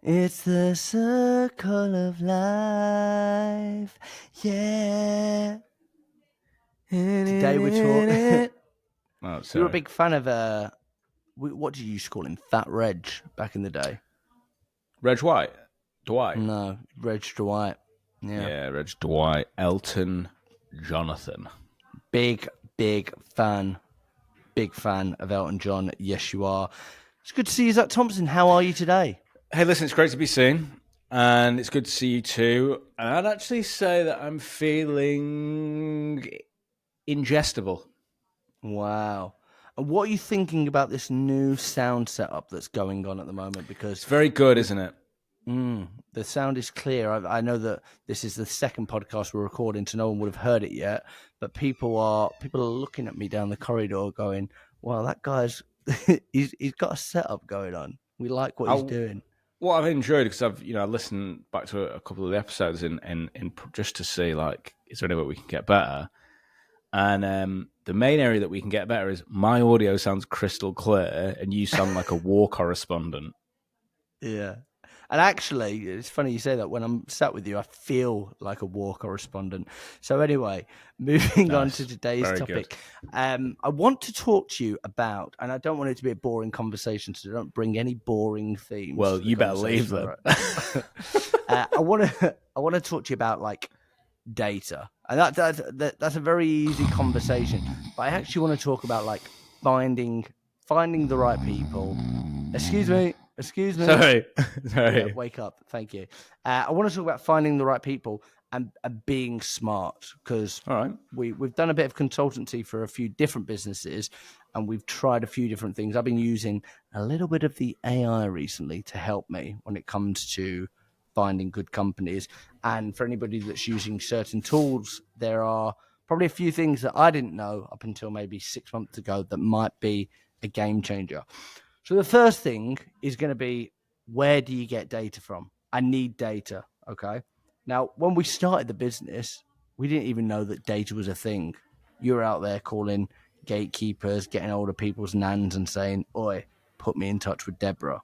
It's the circle of life. Yeah. Today we're talking. Oh, You were sorry. a big fan of what did you used to call him? Fat Reg back in the day. Reg White. Dwight. No, Reg Dwight. Yeah. Yeah, Reg Dwight. Elton Jonathan. Big fan. Big fan of Elton John. Yes, you are. It's good to see you, Zach Thompson. How are you today? Hey, listen, it's great to be seen. And it's good to see you too. And I'd actually say that I'm feeling ingestible. Wow. And what are you thinking about this new sound setup that's going on at the moment? Because It's very good, isn't it? the sound is clear. I know that this is the second podcast we're recording, so no one would have heard it yet. But people are looking at me down the corridor, going, "Well, that guy's he's got a setup going on. We like what he's doing." What I've enjoyed because I've listened back to a couple of the episodes in just to see like is there any way we can get better. And the main area that we can get better is my audio sounds crystal clear and you sound like a war correspondent. Yeah. And actually, it's funny you say that. When I'm sat with you, I feel like a war correspondent. So anyway, moving on to today's Very topic. I want to talk to you about, and I don't want it to be a boring conversation, so don't bring any boring themes. Well, you better leave them. Right? I want to talk to you about like data, and that's a very easy conversation. But I actually want to talk about like finding the right people. Excuse me. Sorry. Yeah, wake up. Thank you. I want to talk about finding the right people and being smart, because we've done a bit of consultancy for a few different businesses and we've tried a few different things. I've been using a little bit of the AI recently to help me when it comes to finding good companies. And for anybody that's using certain tools, there are probably a few things that I didn't know up until maybe 6 months ago that might be a game changer. So the first thing is going to be, where do you get data from? I need data, okay? Now, when we started the business, we didn't even know that data was a thing. You were out there calling gatekeepers, getting older people's nans and saying, "Oi, put me in touch with Deborah."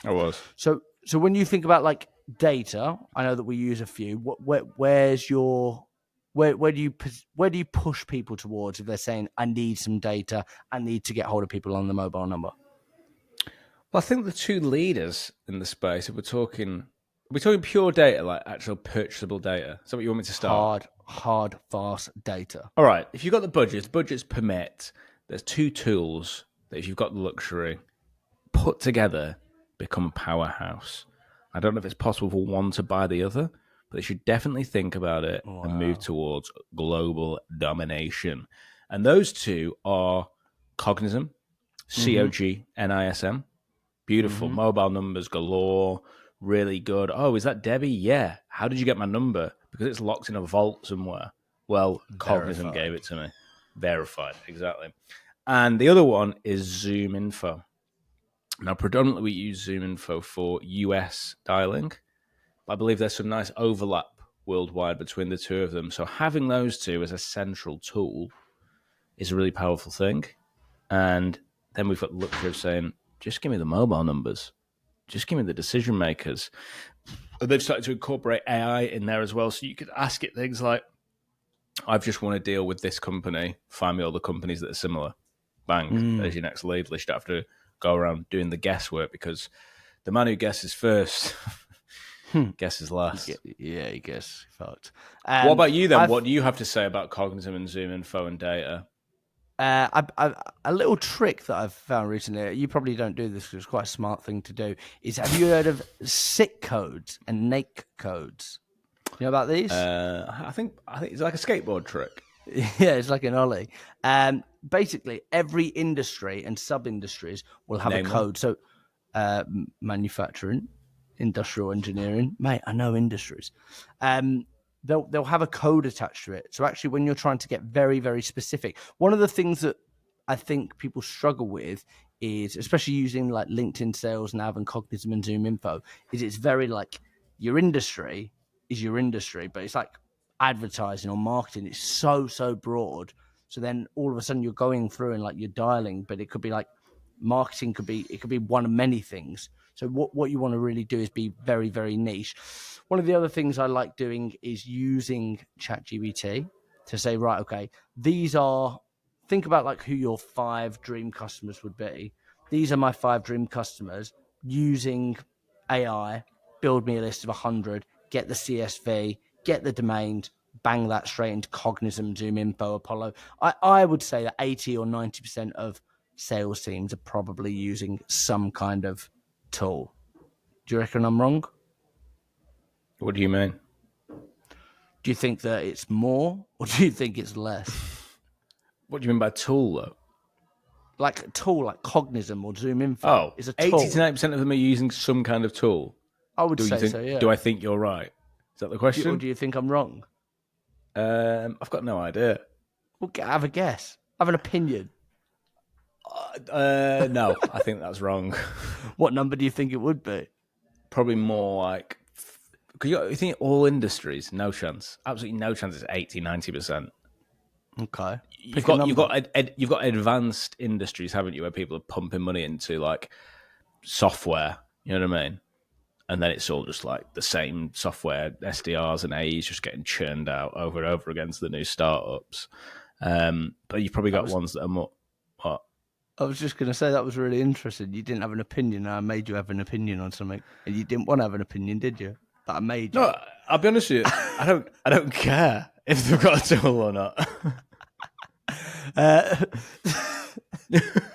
I was. So when you think about like data, I know that we use a few. Where's your where do you push people towards if they're saying, "I need some data, I need to get hold of people on the mobile number"? Well, I think the two leaders in the space, if we're talking pure data, like actual purchasable data. Is that what you want me to start? Hard, fast data. All right. If you've got the budgets permit, there's two tools that if you've got the luxury, put together, become a powerhouse. I don't know if it's possible for one to buy the other, but they should definitely think about it and move towards global domination. And those two are Cognizant, Cognism. Beautiful. Mobile numbers galore. Really good. Oh, is that Debbie? Yeah. How did you get my number? Because it's locked in a vault somewhere. Well, Cognizant gave it to me. Verified. Exactly. And the other one is Zoom Info. Now, predominantly we use Zoom Info for US dialing. But I believe there's some nice overlap worldwide between the two of them. So having those two as a central tool is a really powerful thing. And then we've got the luxury of saying, just give me the mobile numbers. Just give me the decision makers. They've started to incorporate AI in there as well. So you could ask it things like, I just want to deal with this company. Find me all the companies that are similar. Bang. There's your next lead list. You don't have to go around doing the guesswork because the man who guesses first guesses last. Yeah, he guesses fucked. What about you then? What do you have to say about Cognizant and Zoom Info and data? A little trick that I've found recently, you probably don't do this because it's quite a smart thing to do, is have you heard of SIC codes and NAIC codes? You know about these? I think it's like a skateboard trick. Yeah, it's like an ollie. Basically, every industry and sub-industries will have a code. So manufacturing, industrial engineering, mate, I know industries. They'll have a code attached to it. So actually, when you're trying to get very, very specific, one of the things that I think people struggle with is, especially using like LinkedIn Sales Nav and Cognizant and Zoom Info, is it's very like your industry is your industry, but it's like advertising or marketing. It's so broad. So then all of a sudden you're going through and like you're dialing, but it could be like marketing could be one of many things. So what you want to really do is be very, very niche. One of the other things I like doing is using ChatGPT to say, right, okay, think about like who your 5 dream customers would be. These are my 5 dream customers. Using AI, build me a list of 100, get the CSV, get the domain, bang that straight into Cognizant, Zoom Info, Apollo. I would say that 80 or 90% of sales teams are probably using some kind of tool. Do you reckon I'm wrong? What do you mean? Do you think that it's more or do you think it's less? What do you mean by tool, though? Like a tool like Cognizant or Zoom Info is a tool. 80 to 90% of them are using some kind of tool. I would say so, yeah. Do I think you're right? Is that the question? Or do you think I'm wrong? I've got no idea. Well, have a guess. Have an opinion. No, I think that's wrong. What number do you think it would be? Probably more like... Because you think all industries, no chance. Absolutely no chance it's 80, 90%. Okay. You've got advanced industries, haven't you, where people are pumping money into like software, you know what I mean? And then it's all just like the same software, SDRs and AEs just getting churned out over and over against the new startups. But you've probably got ones that are more... What? I was just going to say that was really interesting. You didn't have an opinion. I made you have an opinion on something. And you didn't want to have an opinion, did you? But I made you. No, I'll be honest with you. I don't care if they've got a tool or not.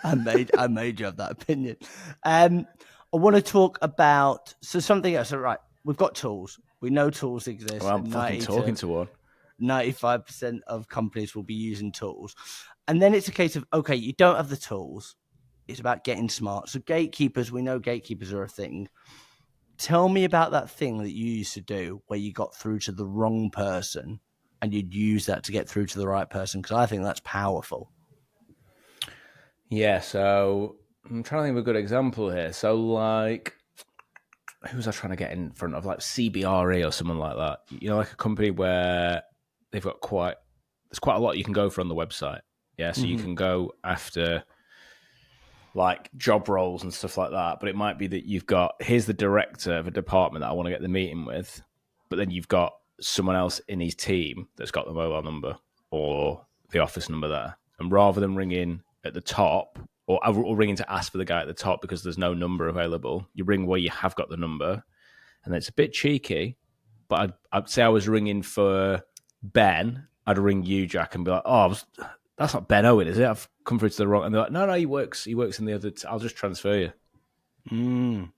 I made you have that opinion. I want to talk about something else. All right, we've got tools. We know tools exist. Well, I'm fucking talking to one. 95% of companies will be using tools, and then it's a case of okay, you don't have the tools. It's about getting smart. So gatekeepers, we know gatekeepers are a thing. Tell me about that thing that you used to do where you got through to the wrong person and you'd use that to get through to the right person, because I think that's powerful. Yeah, so I'm trying to think of a good example here. So, like, who was I trying to get in front of? Like CBRE or someone like that. You know, like a company where they've got there's quite a lot you can go for on the website. Yeah, so you can go after like job roles and stuff like that. But it might be that here's the director of a department that I want to get the meeting with, but then you've got someone else in his team that's got the mobile number or the office number there. And rather than ringing at the top or ringing to ask for the guy at the top because there's no number available, you ring where you have got the number. And it's a bit cheeky, but I'd say I was ringing for Ben. I'd ring you, Jack, and be like, that's not Ben Owen, is it? I've come through to the wrong. And they're like, no, he works in the other. I'll just transfer you.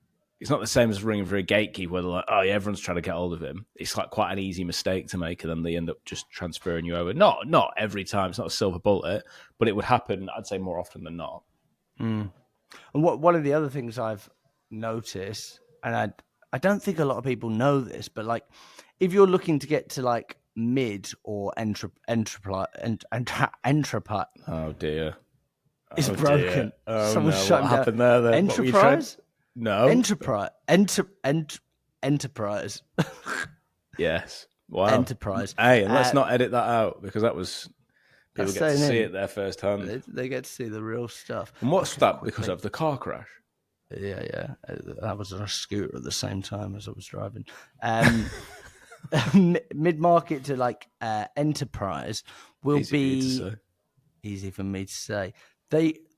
It's not the same as ringing for a gatekeeper where they're like, oh, yeah, everyone's trying to get hold of him. It's like quite an easy mistake to make, and then they end up just transferring you over. Not every time. It's not a silver bullet, but it would happen, I'd say, more often than not. And one of the other things I've noticed, and I don't think a lot of people know this, but like if you're looking to get to like mid or enterprise, oh dear, it's broken. Dear. Oh, Someone's no. What happened there? Then Enterprise. No. Enterprise. Yes. Wow. Enterprise. Hey, and let's not edit that out because that was people get to see it there firsthand. They get to see the real stuff. And what's that because of the car crash? Yeah. I was on a scooter at the same time as I was driving. Mid-market to like enterprise will be easy for me to say.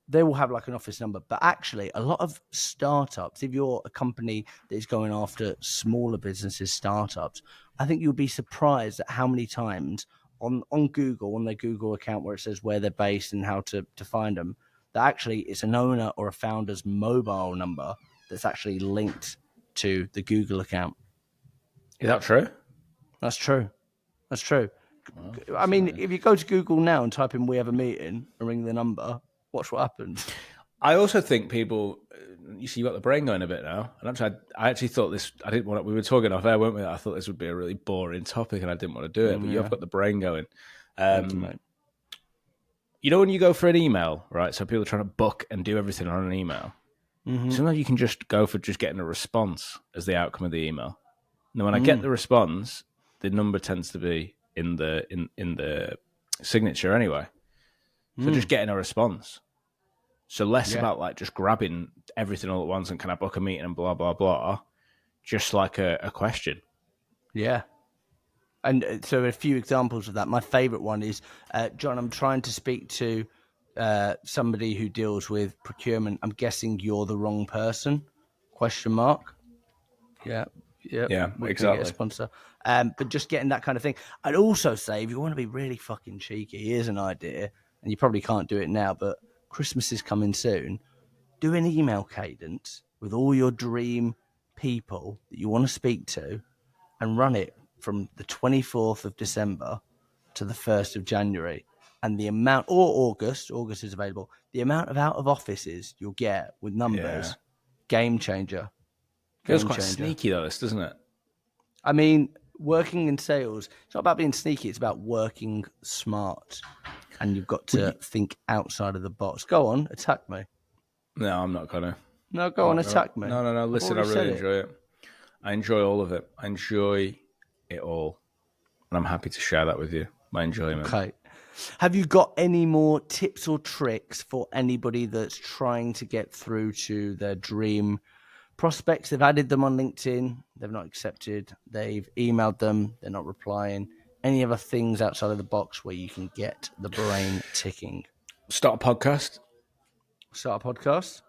They will have like an office number, but actually a lot of startups, if you're a company that is going after smaller businesses, startups, I think you'll be surprised at how many times on Google, on their Google account where it says where they're based and how to find them, that actually it's an owner or a founder's mobile number that's actually linked to the Google account. Is that true? That's true. Well, I mean, if you go to Google now and type in "we have a meeting" and ring the number, watch what happens. I also think people, you see, you got the brain going a bit now. And I actually thought this, I didn't want to, we were talking off air, weren't we? I thought this would be a really boring topic and I didn't want to do it, but you have got the brain going. You know, when you go for an email, right? So people are trying to book and do everything on an email. Sometimes you can just go for just getting a response as the outcome of the email. Now, when I get the response, the number tends to be in the signature anyway. So just getting a response. So less about like just grabbing everything all at once and can I book a meeting and blah, blah, blah. Just like a question. Yeah. And so a few examples of that. My favorite one is, John, I'm trying to speak to somebody who deals with procurement. I'm guessing you're the wrong person? ? Yeah. Yeah, We can exactly. get a sponsor. But just getting that kind of thing. I'd also say, if you want to be really fucking cheeky, here's an idea, and you probably can't do it now, but Christmas is coming soon. Do an email cadence with all your dream people that you want to speak to and run it from the 24th of December to the 1st of January. And the amount, or August is available, the amount of out of offices you'll get with numbers, game changer. Feels quite sneaky though, this, doesn't it? I mean, working in sales, it's not about being sneaky, it's about working smart. And you've got to think outside of the box. Go on, attack me. No, I'm not gonna. No, go on, attack me. No. Listen, I really enjoy it. I enjoy all of it. I enjoy it all. And I'm happy to share that with you, my enjoyment. Okay. Have you got any more tips or tricks for anybody that's trying to get through to their dream prospects? They've added them on LinkedIn. They've not accepted. They've emailed them. They're not replying. Any other things outside of the box where you can get the brain ticking? Start a podcast. Start a podcast?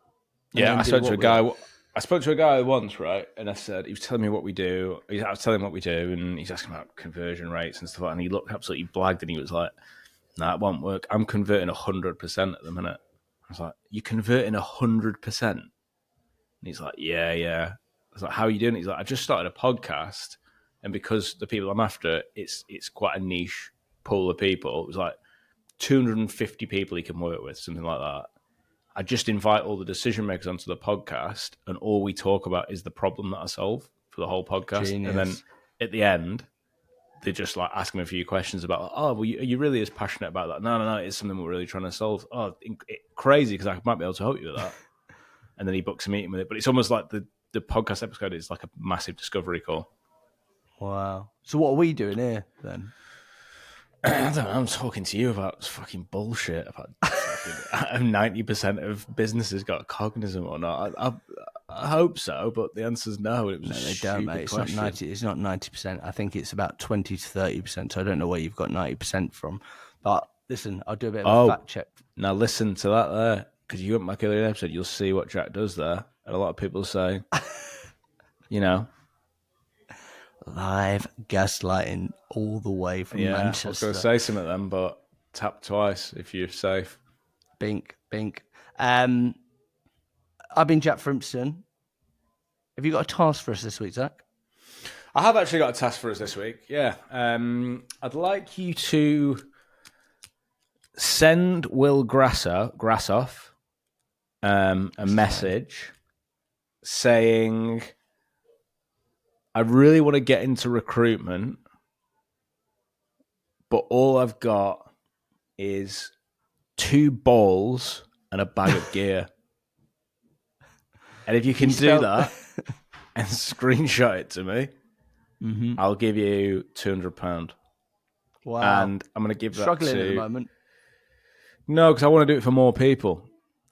Yeah, I spoke to a guy. I spoke to a guy once, right? And I said, he was telling me what we do. I was telling him what we do, and he's asking about conversion rates and stuff like that. And he looked absolutely blagged, and he was like, "No, it won't work. I'm converting 100% at the minute." I was like, "You're converting 100%?" And he's like, "Yeah." I was like, "How are you doing?" He's like, "I just started a podcast, and because the people I'm after, it's quite a niche pool of people. It was like 250 people he can work with, something like that. I just invite all the decision makers onto the podcast, and all we talk about is the problem that I solve for the whole podcast." Genius. And then at the end, they just like ask me a few questions about, "Oh, well, are you really as passionate about that?" No, it's something we're really trying to solve. "Oh, crazy, because I might be able to help you with that." And then he books a meeting with it. But it's almost like the podcast episode is like a massive discovery call. Wow. So what are we doing here then? I don't know, I'm talking to you about fucking bullshit about 90% of businesses got Cognizant or not. I hope so, but the answer's no. It was No, they don't, mate. It's not 90. It's not 90%. I think it's about 20 to 30%. So I don't know where you've got 90% from. But listen, I'll do a bit of a fact check. Now listen to that there, because you went back earlier episode. You'll see what Jack does there, and a lot of people say, live gaslighting all the way from Manchester. I was going to say something then, but tap twice if you're safe. Bink. I've been Jack Frimpson. Have you got a task for us this week, Zach? I have actually got a task for us this week, yeah. I'd like you to send Will Grassoff a message saying, "I really want to get into recruitment, but all I've got is 2 balls and a bag of gear." And if you can do that and screenshot it to me, I'll give you £200. Wow. And I'm going to give that Struggling at the moment. No, because I want to do it for more people.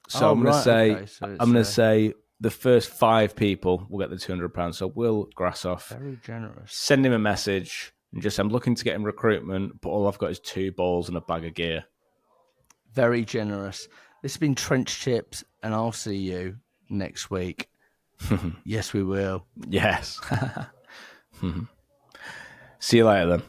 So I'm going to say, I'm going to say the first 5 people will get the £200. So Will Grassoff, very generous. Send him a message and just, "I'm looking to get in recruitment, but all I've got is 2 balls and a bag of gear." Very generous. This has been Trench Chips, and I'll see you next week. Yes, we will. Yes. See you later then.